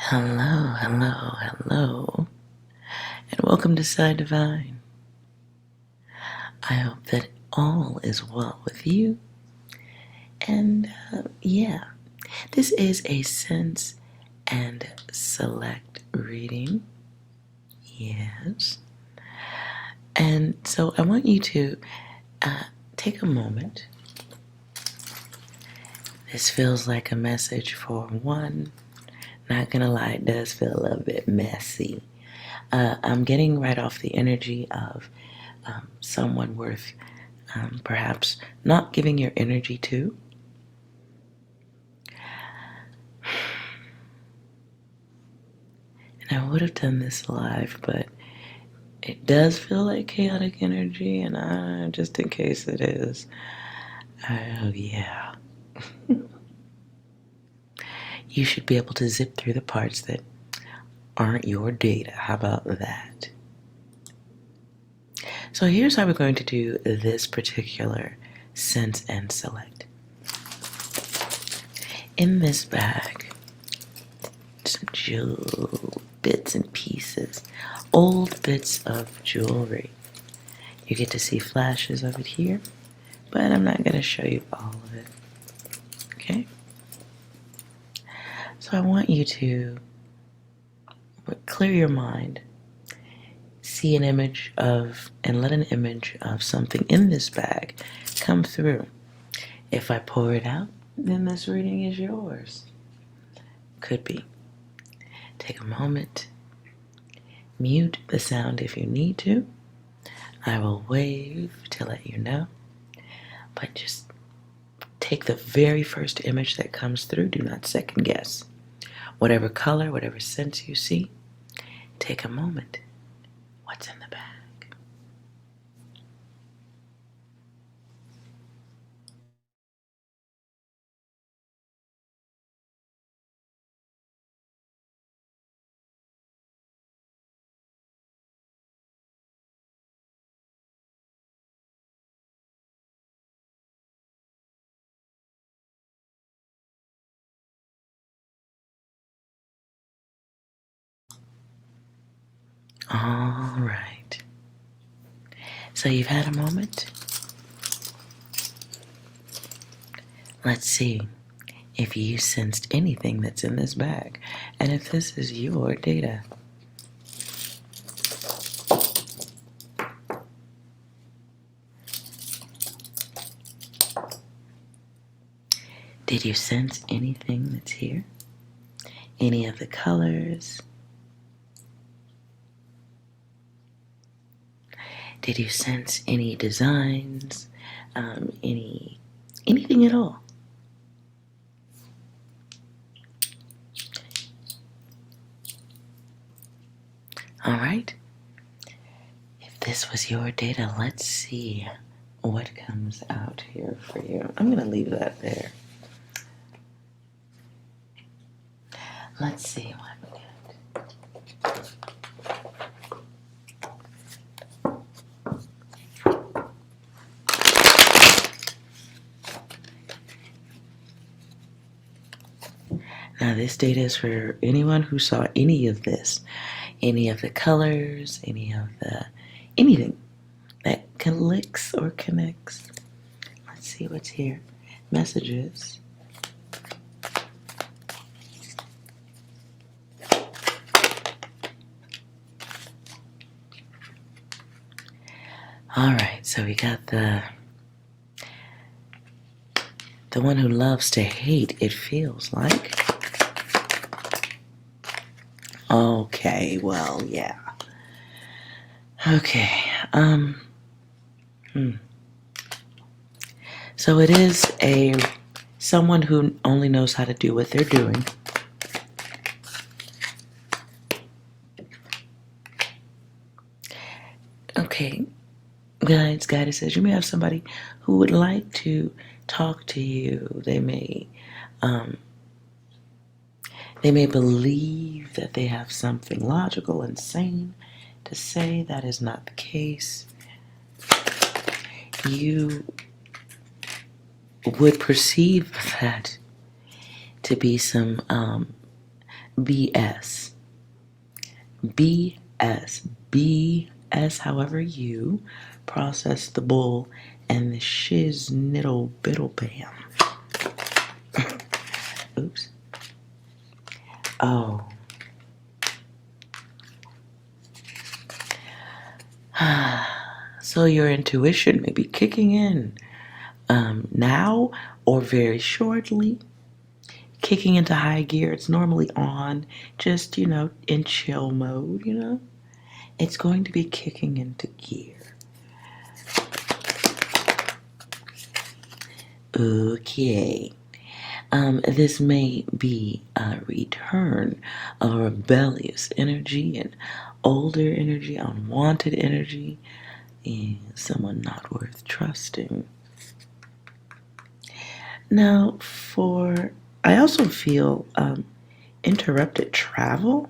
Hello, hello, hello, and welcome to Psi Divine. I hope that all is well with you. And this is a sense and select reading. Yes. And so I want you to take a moment. This feels like a message for one. Not gonna lie, it does feel a little bit messy. I'm getting right off the energy of someone worth perhaps not giving your energy to. And I would have done this live, but it does feel like chaotic energy, and just in case it is, oh yeah. You should be able to zip through the parts that aren't your data. How about that? So here's how we're going to do this particular sense and select. In this bag, some jewel bits and pieces, old bits of jewelry. You get to see flashes of it here, but I'm not going to show you all of it. Okay? So I want you to clear your mind, see an image of, and let an image of something in this bag come through. If I pour it out, then this reading is yours. Could be. Take a moment, mute the sound if you need to. I will wave to let you know, but just take the very first image that comes through. Do not second guess. Whatever color, whatever sense you see, take a moment. What's in the bag? All right. So you've had a moment. Let's see if you sensed anything that's in this bag, and if this is your data. Did you sense anything that's here? Any of the colors? Did you sense any designs? Anything at all? All right. If this was your data, let's see what comes out here for you. I'm going to leave that there. Let's see what we get. Now this data is for anyone who saw any of this, any of the colors, anything that clicks or connects. Let's see what's here. Messages. All right, so we got the one who loves to hate, it feels like. Okay, well, yeah. Okay, So it is someone who only knows how to do what they're doing. Okay, guidance says you may have somebody who would like to talk to you. They may believe that they have something logical and sane to say. That is not the case. You would perceive that to be some BS. BS. BS, however you process the bull and the shiz niddle biddle bam. Oops. Oh. So your intuition may be kicking in now or very shortly. Kicking into high gear. It's normally on, just, in chill mode. It's going to be kicking into gear. Okay. This may be a return of rebellious energy and older energy, unwanted energy, and someone not worth trusting. Now, I also feel interrupted travel.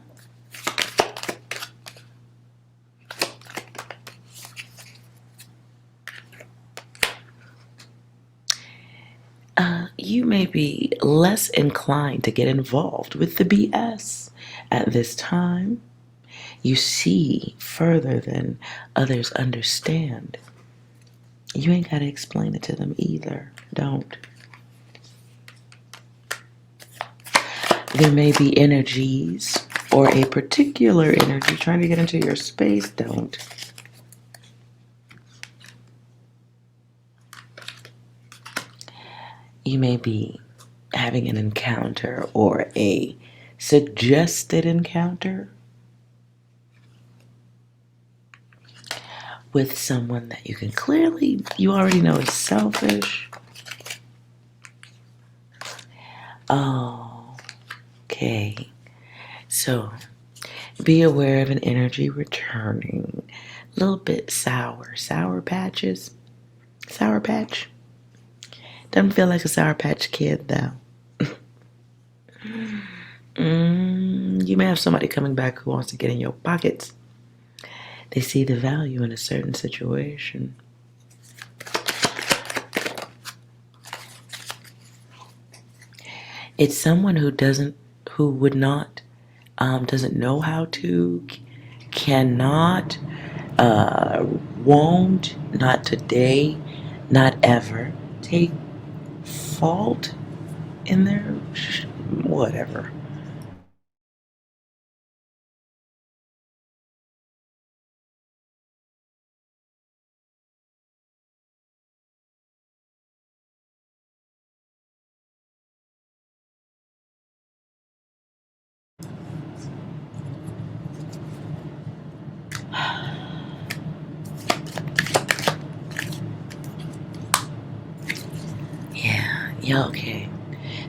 You may be less inclined to get involved with the BS at this time. You see further than others understand. You ain't got to explain it to them either. Don't. There may be energies or a particular energy trying to get into your space. Don't. You may be having an encounter or a suggested encounter with someone that you already know is selfish. Oh, okay. So, be aware of an energy returning. A little bit sour. Sour patches. Sour patch. Doesn't feel like a Sour Patch Kid, though. You may have somebody coming back who wants to get in your pockets. They see the value in a certain situation. It's someone who doesn't know how to, cannot, won't, not today, not ever, take fault in their whatever. Yeah, okay.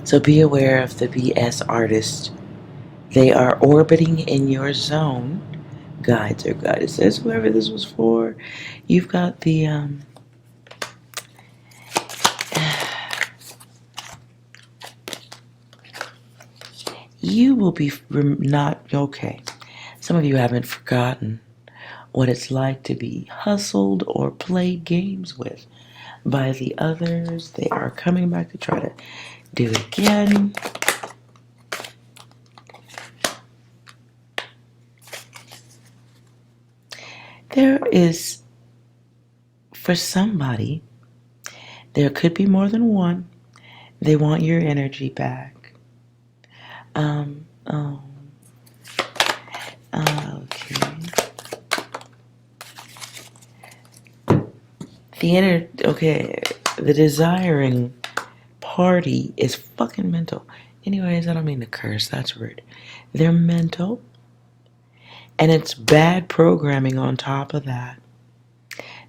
So be aware of the BS artists. They are orbiting in your zone. Guides or goddesses, whoever this was for. You've got the you will be not okay. Some of you haven't forgotten what it's like to be hustled or played games with by the others. They are coming back to try to do it again. There is, for somebody, there could be more than one. They want your energy back. Oh. Okay. The desiring party is fucking mental. Anyways, I don't mean to curse, that's rude. They're mental, and it's bad programming on top of that.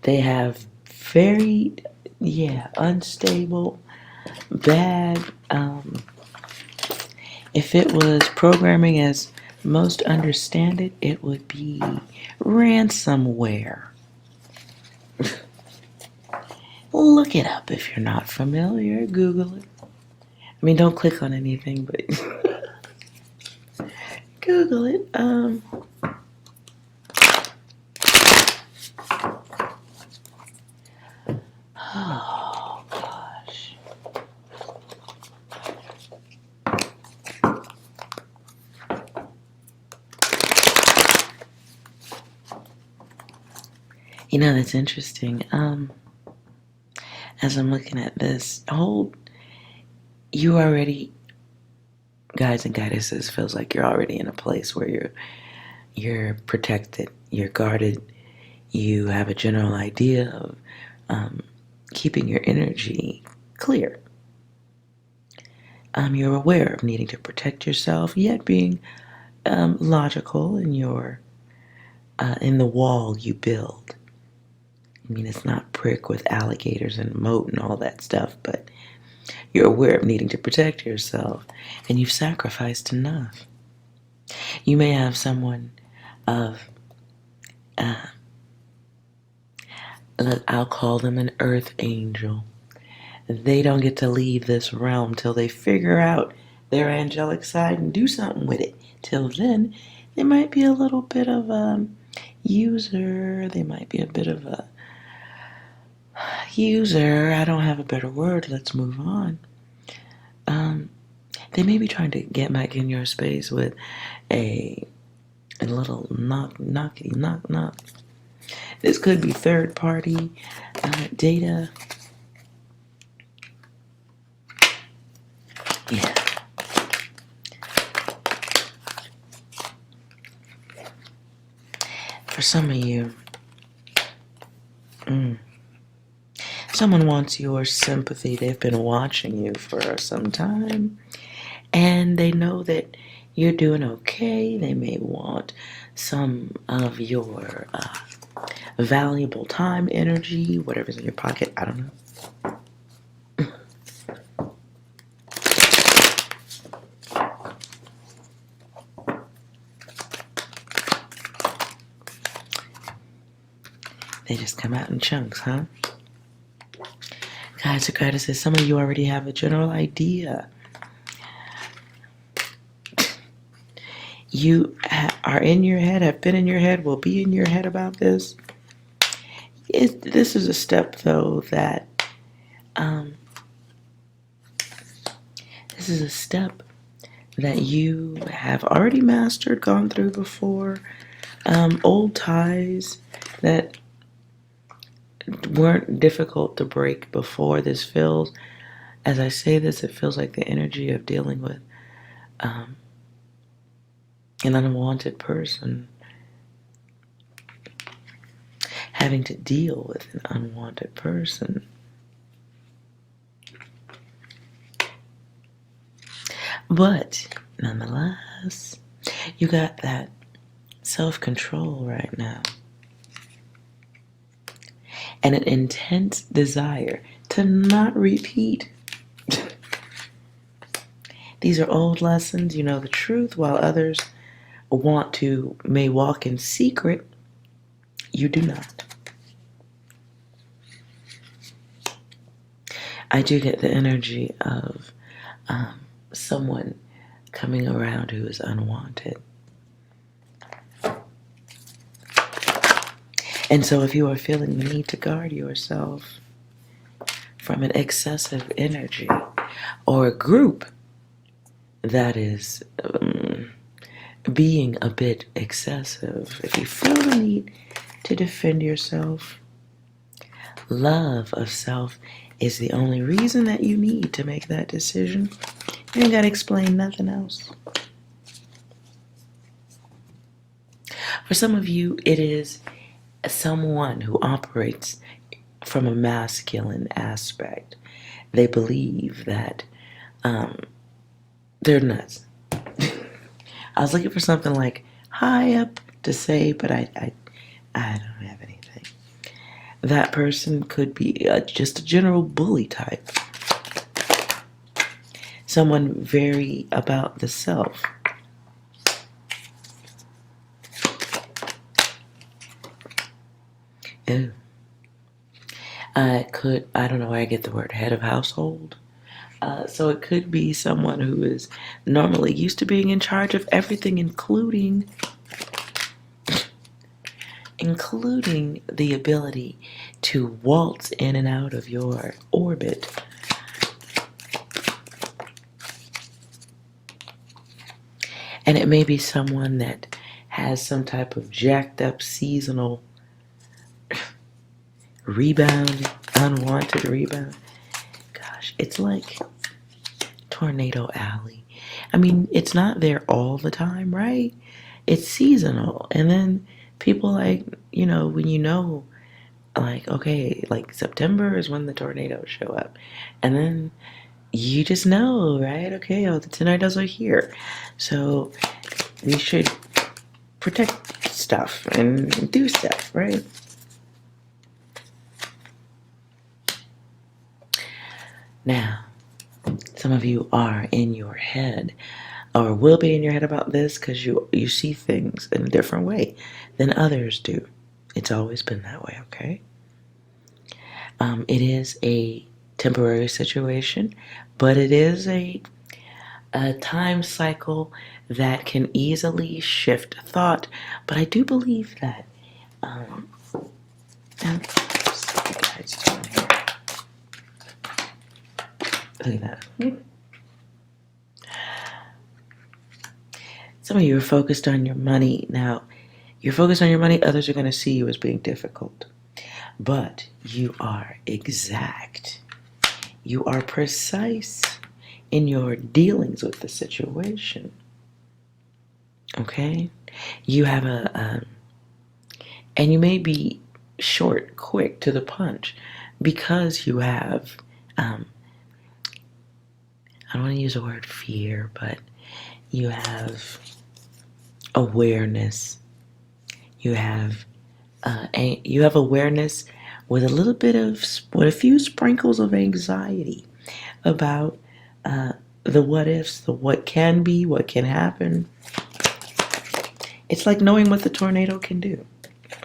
They have very, unstable, bad, if it was programming as most understand it, it would be ransomware. Look it up if you're not familiar. Google it. I mean, don't click on anything, but Google it. Oh, gosh. That's interesting. As I'm looking at this, you already, guides and goddesses, feels like you're already in a place where you're protected, you're guarded, you have a general idea of keeping your energy clear. You're aware of needing to protect yourself, yet being logical in the wall you build. I mean, it's not brick with alligators and moat and all that stuff, but you're aware of needing to protect yourself, and you've sacrificed enough. You may have someone of, I'll call them an earth angel. They don't get to leave this realm till they figure out their angelic side and do something with it. Till then, they might be a little bit of a user. They might be a bit of a user. I don't have a better word. Let's move on. They may be trying to get back in your space with a little knock. This could be third party data. Yeah. For some of you, someone wants your sympathy. They've been watching you for some time, and they know that you're doing okay. They may want some of your valuable time, energy, whatever's in your pocket. I don't know. They just come out in chunks, huh? Guys or goddesses, some of you already have a general idea. You are in your head, have been in your head, will be in your head about this. This is a step, though, that this is a step that you have already mastered, gone through before. Old ties that weren't difficult to break before. This feels, as I say this, it feels like the energy of dealing with an unwanted person, having to deal with an unwanted person. But nonetheless, you got that self-control right now, and an intense desire to not repeat. These are old lessons. You know the truth, while others may walk in secret. You do not. I do get the energy of someone coming around who is unwanted. And so if you are feeling the need to guard yourself from an excessive energy or a group that is being a bit excessive, if you feel the need to defend yourself, love of self is the only reason that you need to make that decision. You ain't got to explain nothing else. For some of you, it is someone who operates from a masculine aspect. They believe that they're nuts. I was looking for something like high up to say, but I don't have anything. That person could be just a general bully type. Someone very about the self. Ew. I don't know where I get the word head of household. So it could be someone who is normally used to being in charge of everything, including the ability to waltz in and out of your orbit. And it may be someone that has some type of jacked up seasonal rebound, unwanted rebound. Gosh, it's like Tornado Alley. I mean, it's not there all the time, right? It's seasonal. And then people like, when like, okay, like September is when the tornadoes show up. And then you just know, right? Okay, the tornadoes are here. So we should protect stuff and do stuff, right? Now, some of you are in your head or will be in your head about this because you see things in a different way than others do. It's always been that way, okay? It is a temporary situation, but it is a time cycle that can easily shift thought. But I do believe that, look at that. Some of you are focused on your money. Now, you're focused on your money, others are going to see you as being difficult. But you are exact. You are precise in your dealings with the situation. Okay? You have and you may be short, quick to the punch because you have, I don't want to use the word fear, but you have awareness. You have awareness with with a few sprinkles of anxiety about the what ifs, the what can be, what can happen. It's like knowing what the tornado can do,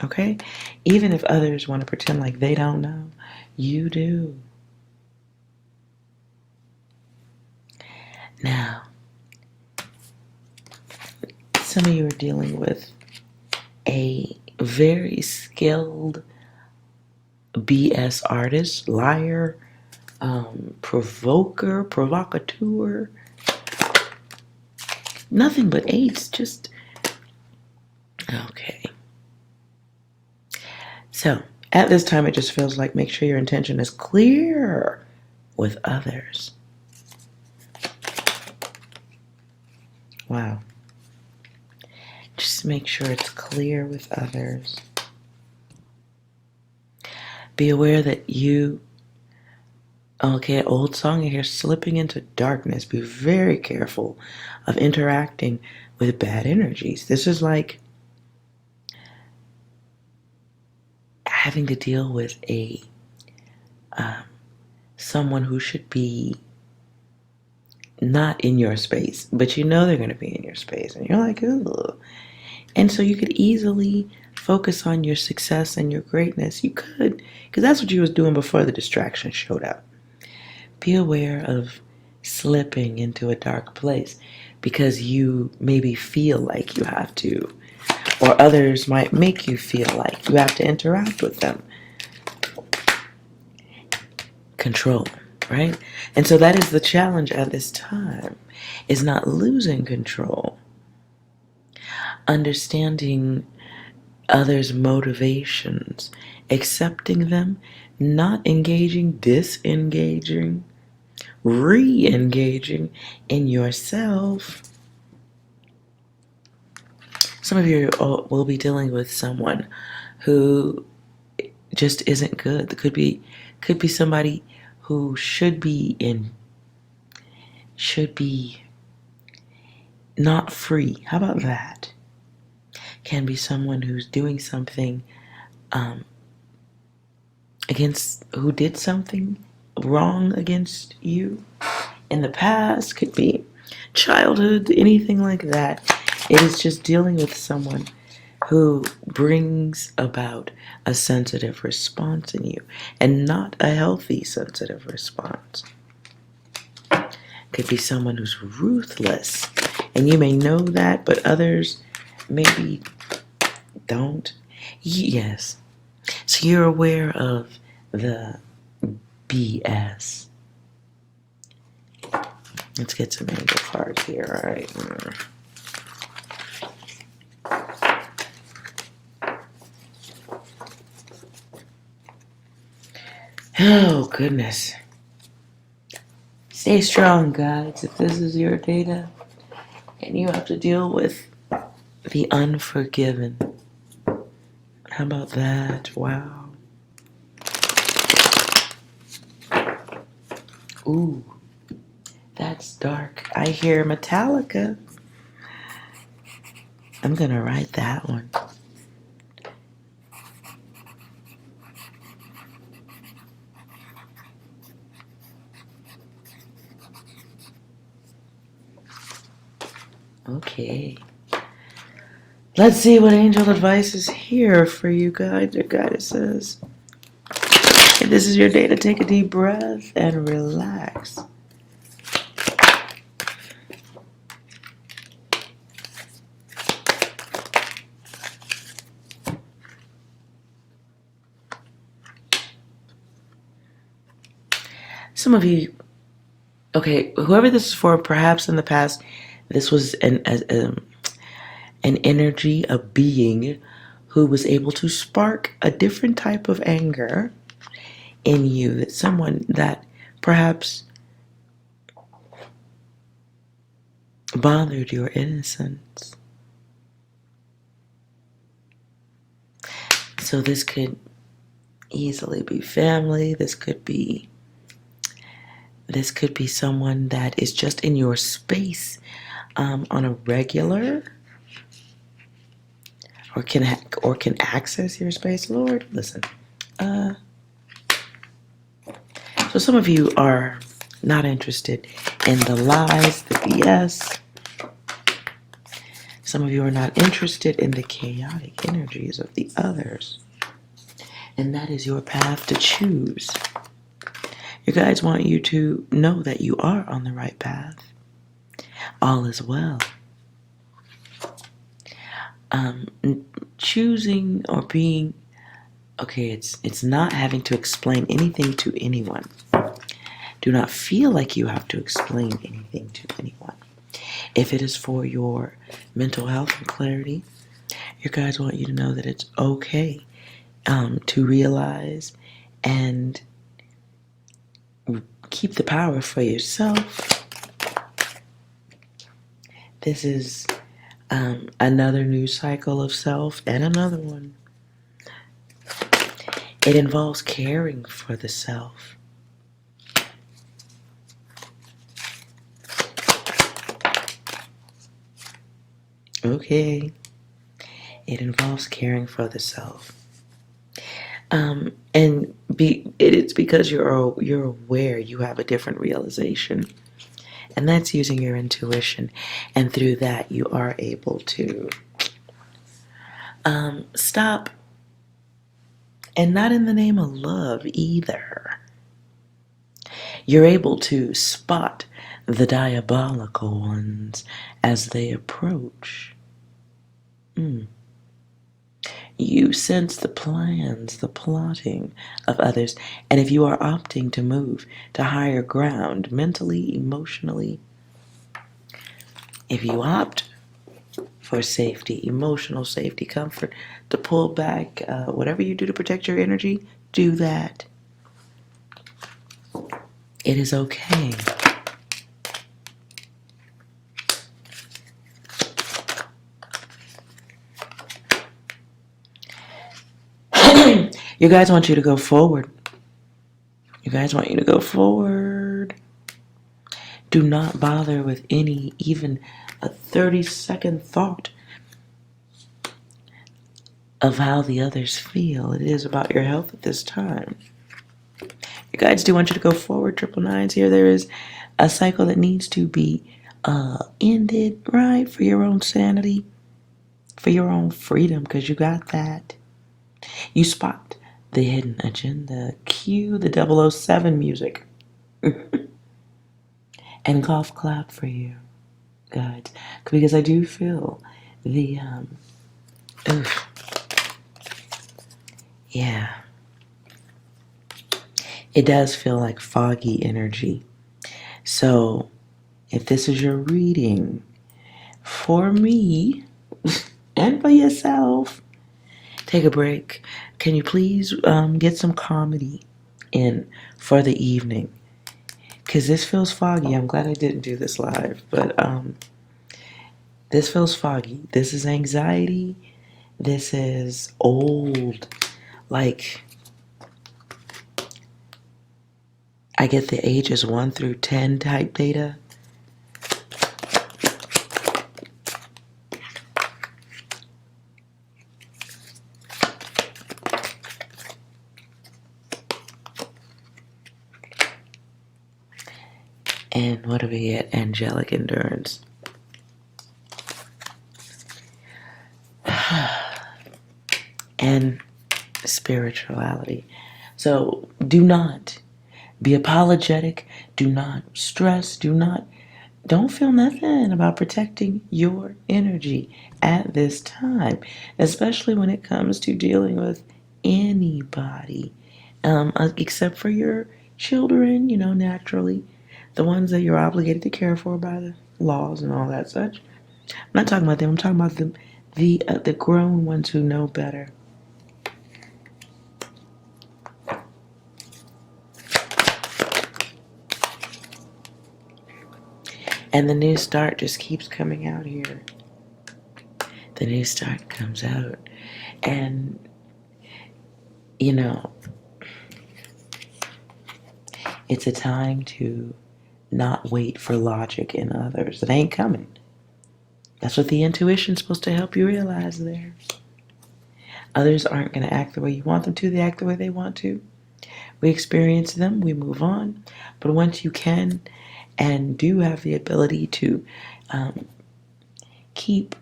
okay? Even if others want to pretend like they don't know, you do. Now, some of you are dealing with a very skilled BS artist, liar, provocateur, nothing but eights, just, okay. So, at this time, it just feels like make sure your intention is clear with others. Wow. Just make sure it's clear with others. Be aware that okay, old song in here, slipping into darkness. Be very careful of interacting with bad energies. This is like having to deal with someone who should be not in your space, but you know they're going to be in your space, and you're like, ooh. And so you could easily focus on your success and your greatness. You could, because that's what you was doing before the distraction showed up. Be aware of slipping into a dark place because you maybe feel like you have to, or others might make you feel like you have to interact with them. Control, right? And so that is the challenge at this time, is not losing control. Understanding others' motivations, accepting them, not engaging, disengaging, re-engaging in yourself. Some of you will be dealing with someone who just isn't good. Could be somebody who should be not free. How about that? Can be someone who's doing something who did something wrong against you in the past. Could be childhood, anything like that. It is just dealing with someone who brings about a sensitive response in you and not a healthy sensitive response. Could be someone who's ruthless, and you may know that, but others maybe don't. Yes. So you're aware of the BS. Let's get some angel cards here, all right? Oh, goodness. Stay strong, guys. If this is your data and you have to deal with the unforgiven. How about that? Wow. Ooh, that's dark. I hear Metallica. I'm going to write that one. Okay. Let's see what angel advice is here for you guys or goddesses. If this is your day to take a deep breath and relax. Some of you, okay, whoever this is for, perhaps in the past, this was an energy, a being who was able to spark a different type of anger in you, that someone that perhaps bothered your innocence. So this could easily be family. This could be someone that is just in your space on a regular, or can access your space. Lord, listen. So some of you are not interested in the lies, the BS. Some of you are not interested in the chaotic energies of the others. And that is your path to choose. Your guides want you to know that you are on the right path. All is well. Choosing or being, okay, it's not having to explain anything to anyone. Do not feel like you have to explain anything to anyone. If it is for your mental health and clarity, your guides want you to know that it's okay to realize and keep the power for yourself. This is another new cycle of self and another one. It involves caring for the self. Okay. It involves caring for the self. It's because you're aware, you have a different realization. And that's using your intuition. And through that, you are able to stop. And not in the name of love either. You're able to spot the diabolical ones as they approach. You sense the plans, the plotting of others. And if you are opting to move to higher ground, mentally, emotionally, if you opt for safety, emotional safety, comfort, to pull back, whatever you do to protect your energy, do that. It is okay. You guys want you to go forward. You guys want you to go forward. Do not bother with any, even a 30-second thought of how the others feel. It is about your health at this time. You guys do want you to go forward. 999s here. There is a cycle that needs to be ended, right? For your own sanity, for your own freedom, because you got that. You spot the hidden agenda. Cue the 007 music. And golf clap for you, guys. Because I do feel the, yeah. It does feel like foggy energy. So, if this is your reading for me and for yourself, take a break. Can you please get some comedy in for the evening. Because this feels foggy. I'm glad I didn't do this live. But this feels foggy. This is anxiety. This is old. Like, I get the ages 1 through 10 type data. And what do we get? Angelic endurance. And spirituality. So do not be apologetic. Do not stress. Don't feel nothing about protecting your energy at this time, especially when it comes to dealing with anybody, except for your children, naturally, the ones that you're obligated to care for by the laws and all that such. I'm not talking about them. I'm talking about the grown ones who know better. And the new start just keeps coming out here. The new start comes out. And, it's a time to not wait for logic in others. It ain't coming. That's what the intuition's supposed to help you realize there. Others aren't going to act the way you want them to. They act the way they want to. We experience them. We move on. But once you can and do have the ability to keep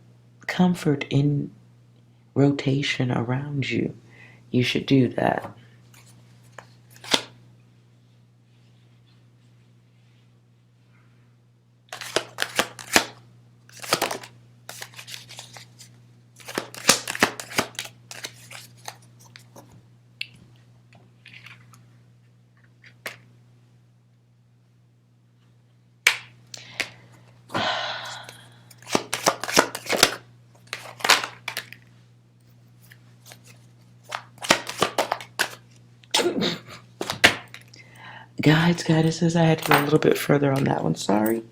comfort in rotation around you, you should do that. Guides, goddesses, I had to go a little bit further on that one. Sorry.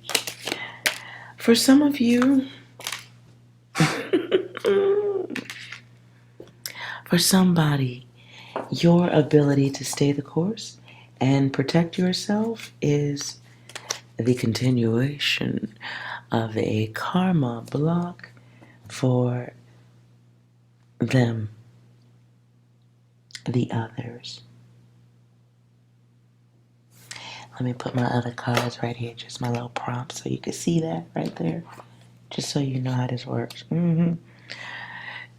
For some of you, for somebody, your ability to stay the course and protect yourself is the continuation of a karma block for them, the others. Let me put my other cards right here, just my little prompt, so you can see that right there, just so you know how this works.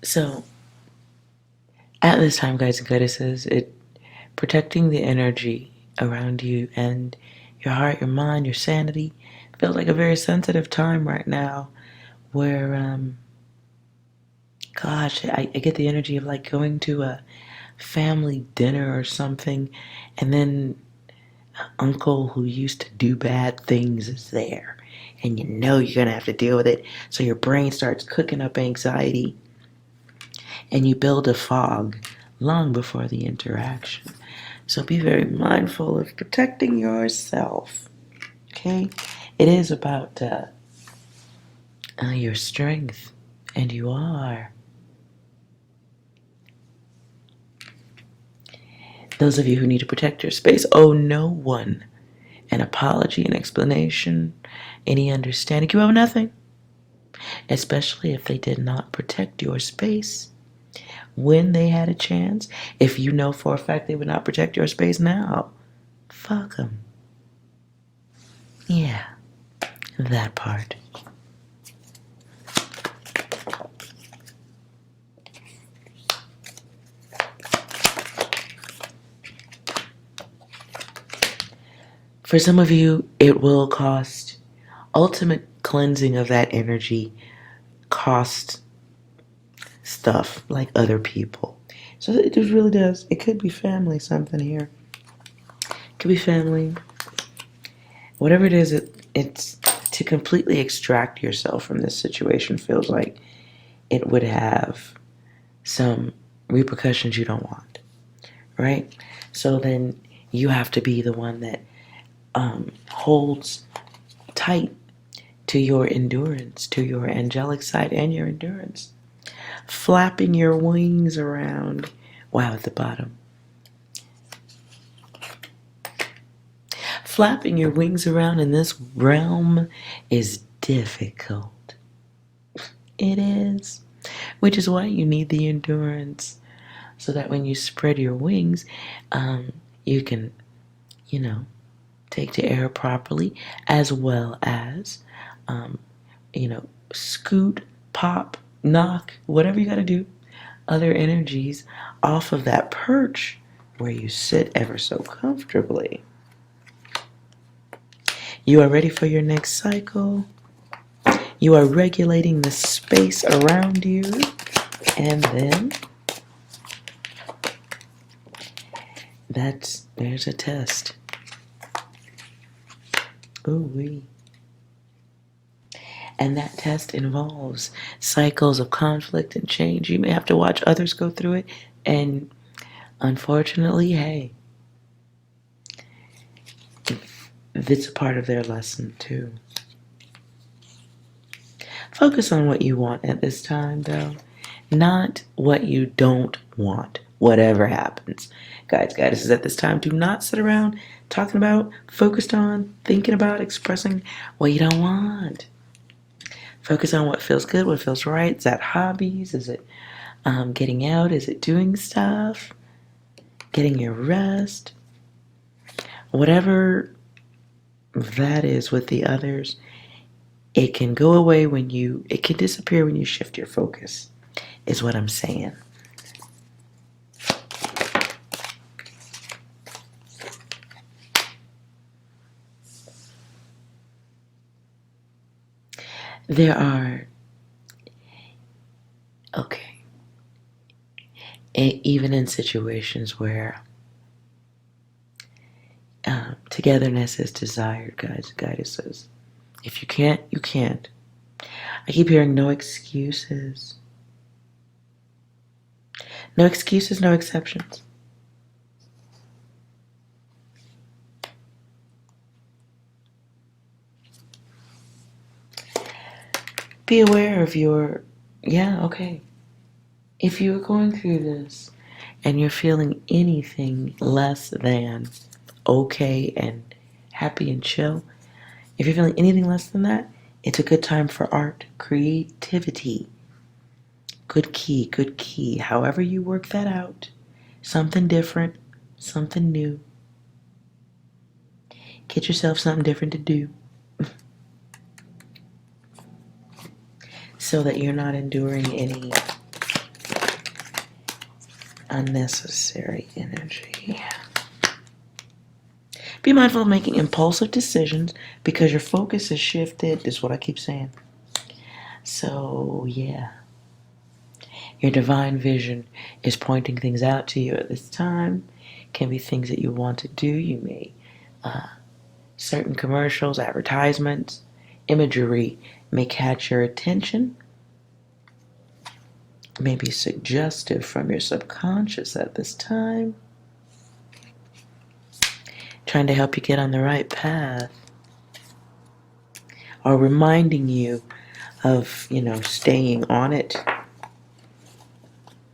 So, at this time, guys and goddesses, protecting the energy around you and your heart, your mind, your sanity feels like a very sensitive time right now, where, gosh, I get the energy of like going to a family dinner or something, and then uncle who used to do bad things is there, and you're gonna have to deal with it, so your brain starts cooking up anxiety and you build a fog long before the interaction. So be very mindful of protecting yourself, okay? It is about your strength, and you are. Those of you who need to protect your space owe no one an apology, an explanation, any understanding. You owe nothing, especially if they did not protect your space when they had a chance. If you know for a fact they would not protect your space now, fuck them. Yeah, that part. For some of you, it will cost ultimate cleansing of that energy, cost stuff like other people. So it just really does. It could be family, something here. It could be family. Whatever it is, it's to completely extract yourself from this situation feels like it would have some repercussions you don't want, right? So then you have to be the one that holds tight to your endurance, to your angelic side and your endurance. Flapping your wings around. Wow, at the bottom. Flapping your wings around in this realm is difficult. It is. Which is why you need the endurance. So that when you spread your wings, you can, take the air properly, as well as, scoot, pop, knock, whatever you got to do, other energies off of that perch where you sit ever so comfortably. You are ready for your next cycle. You are regulating the space around you. And then there's a test. Ooh-wee. And that test involves cycles of conflict and change. You may have to watch others go through it. And unfortunately, hey, it's a part of their lesson too. Focus on what you want at this time, though. Not what you don't want, whatever happens. Guides, goddesses, at this time, do not sit around talking about, focused on, thinking about, expressing what you don't want. Focus on what feels good, what feels right. Is that hobbies? Is it getting out? Is it doing stuff? Getting your rest? Whatever that is with the others, it can go away it can disappear when you shift your focus, is what I'm saying. There are, even in situations where togetherness is desired, guys, goddesses. If you can't, you can't. I keep hearing no excuses. No excuses, no exceptions. Be aware of if you're going through this and you're feeling anything less than okay and happy and chill, if you're feeling anything less than that, it's a good time for art, creativity. Good key. However you work that out, something different, something new. Get yourself something different to do so that you're not enduring any unnecessary energy. Be mindful of making impulsive decisions because your focus is shifted. This is what I keep saying. So, yeah. Your divine vision is pointing things out to you at this time. Can be things that you want to do. You may, certain commercials, advertisements, imagery may catch your attention. May be suggestive from your subconscious at this time. Trying to help you get on the right path. Or reminding you of, staying on it.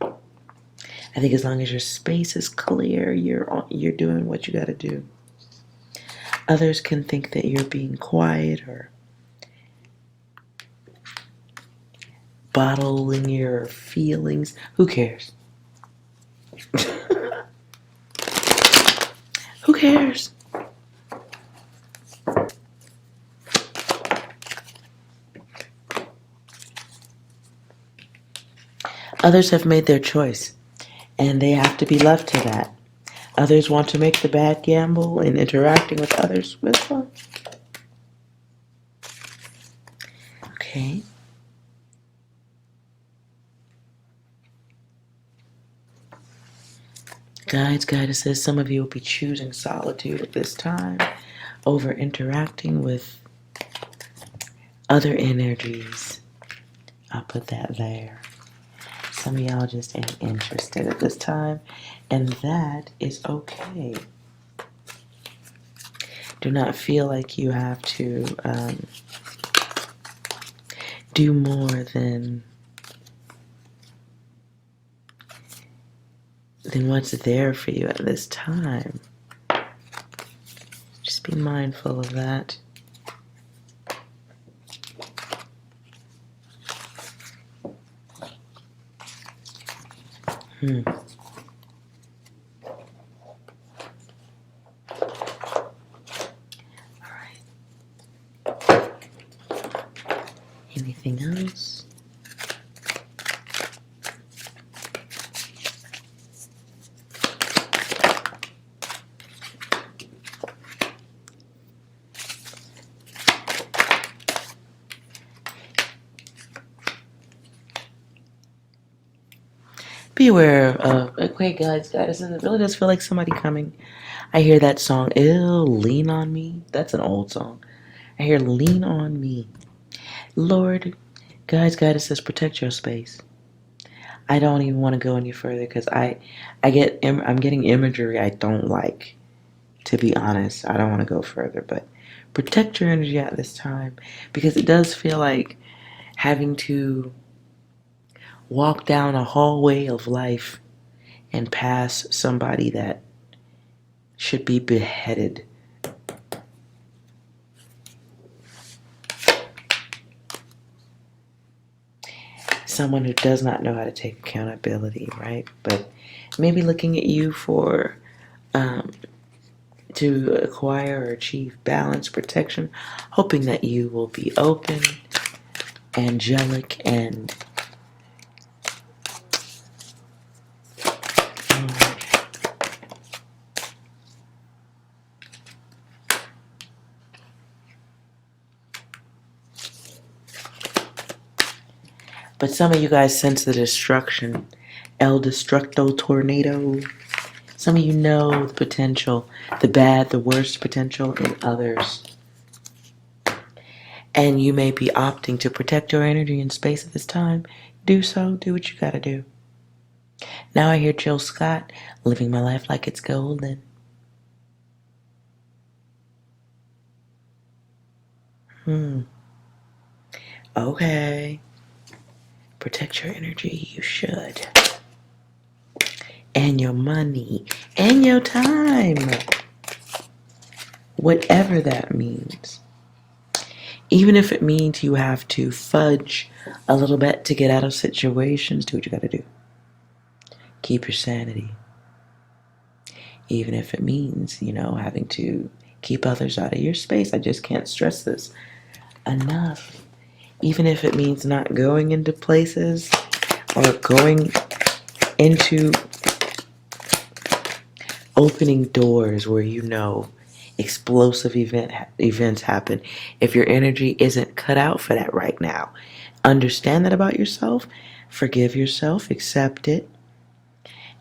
I think as long as your space is clear, you're doing what you got to do. Others can think that you're being quiet or bottling your feelings. Who cares? Who cares? Others have made their choice, and they have to be left to that. Others want to make the bad gamble in interacting with others with fun. Okay. Guides, goddesses, some of you will be choosing solitude at this time over interacting with other energies. I'll put that there. Some of y'all just ain't interested at this time, and that is okay. Do not feel like you have to do more than what's there for you at this time. Just be mindful of that. Anything else? Be aware of, okay, guys, it really does feel like somebody coming. I hear that song, ew, Lean on Me. That's an old song. I hear Lean on Me. Lord, guys, guidance says protect your space. I don't even want to go any further because I'm getting imagery I don't like, to be honest. I don't want to go further, but protect your energy at this time because it does feel like having to walk down a hallway of life and pass somebody that should be beheaded. Someone who does not know how to take accountability, right? But maybe looking at you for to acquire or achieve balance, protection, hoping that you will be open, angelic, and but some of you guys sense the destruction. El Destructo Tornado. Some of you know the potential, the bad, the worst potential in others. And you may be opting to protect your energy and space at this time. Do so. Do what you gotta do. Now I hear Jill Scott, living my life like it's golden. Okay. Protect your energy. You should. And your money. And your time. Whatever that means. Even if it means you have to fudge a little bit to get out of situations, do what you gotta do. Keep your sanity. Even if it means, having to keep others out of your space. I just can't stress this enough. Even if it means not going into places or going into opening doors where explosive events happen. If your energy isn't cut out for that right now, understand that about yourself, forgive yourself, accept it,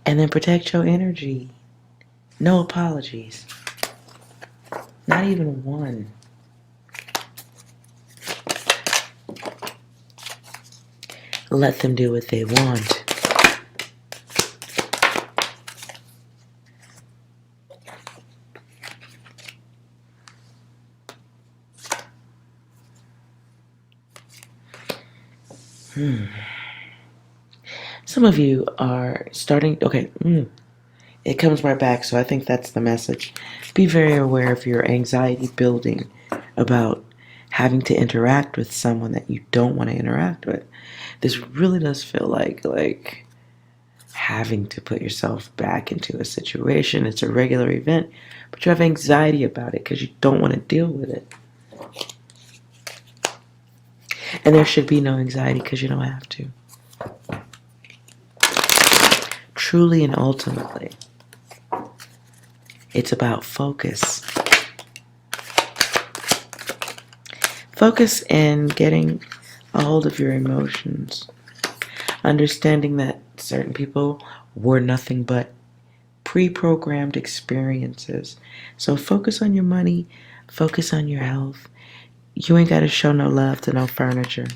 and then protect your energy. No apologies. Not even one. Let them do what they want. Some of you are starting, it comes right back, so I think that's the message. Be very aware of your anxiety building about having to interact with someone that you don't want to interact with. This really does feel like having to put yourself back into a situation. It's a regular event, but you have anxiety about it because you don't want to deal with it. And there should be no anxiety because you don't have to. Truly and ultimately, it's about focus. Focus in getting a hold of your emotions. Understanding that certain people were nothing but pre-programmed experiences. So focus on your money. Focus on your health. You ain't got to show no love to no furniture.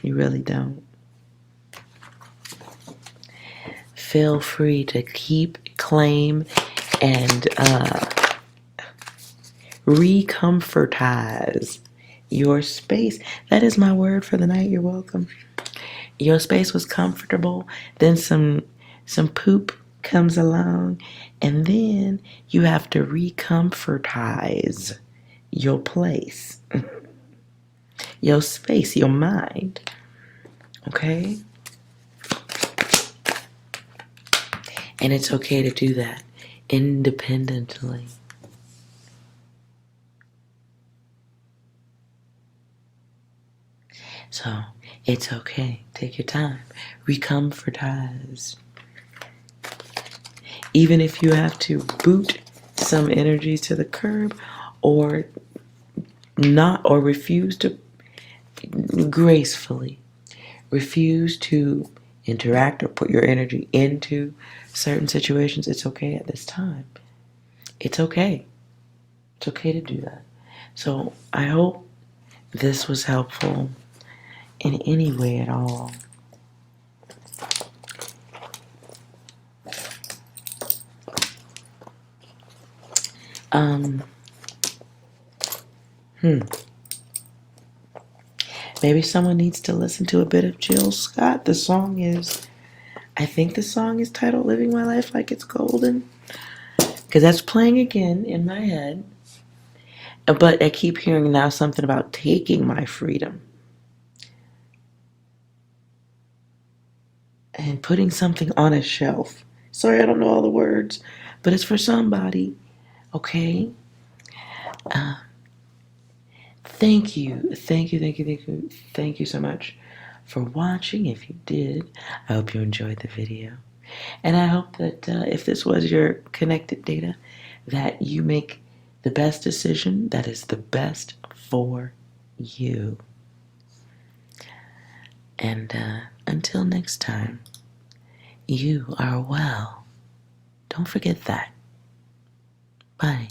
You really don't. Feel free to keep, claim, and Recomfortize your space. That is my word for the night. You're welcome. Your space was comfortable. Then some poop comes along, and then you have to recomfortize your place, your space, your mind. Okay? And it's okay to do that independently. So, it's okay. Take your time. Recomfortize. Even if you have to boot some energy to the curb or not, or refuse to gracefully refuse to interact or put your energy into certain situations, it's okay at this time. It's okay. It's okay to do that. So I hope this was helpful in any way at all. Maybe someone needs to listen to a bit of Jill Scott. I think the song is titled Living My Life Like It's Golden. Because that's playing again in my head. But I keep hearing now something about taking my freedom. And putting something on a shelf. Sorry, I don't know all the words. But it's for somebody. Okay? Thank you so much for watching. If you did, I hope you enjoyed the video. And I hope that if this was your connected data, that you make the best decision that is the best for you. And until next time, you are well. Don't forget that. Bye.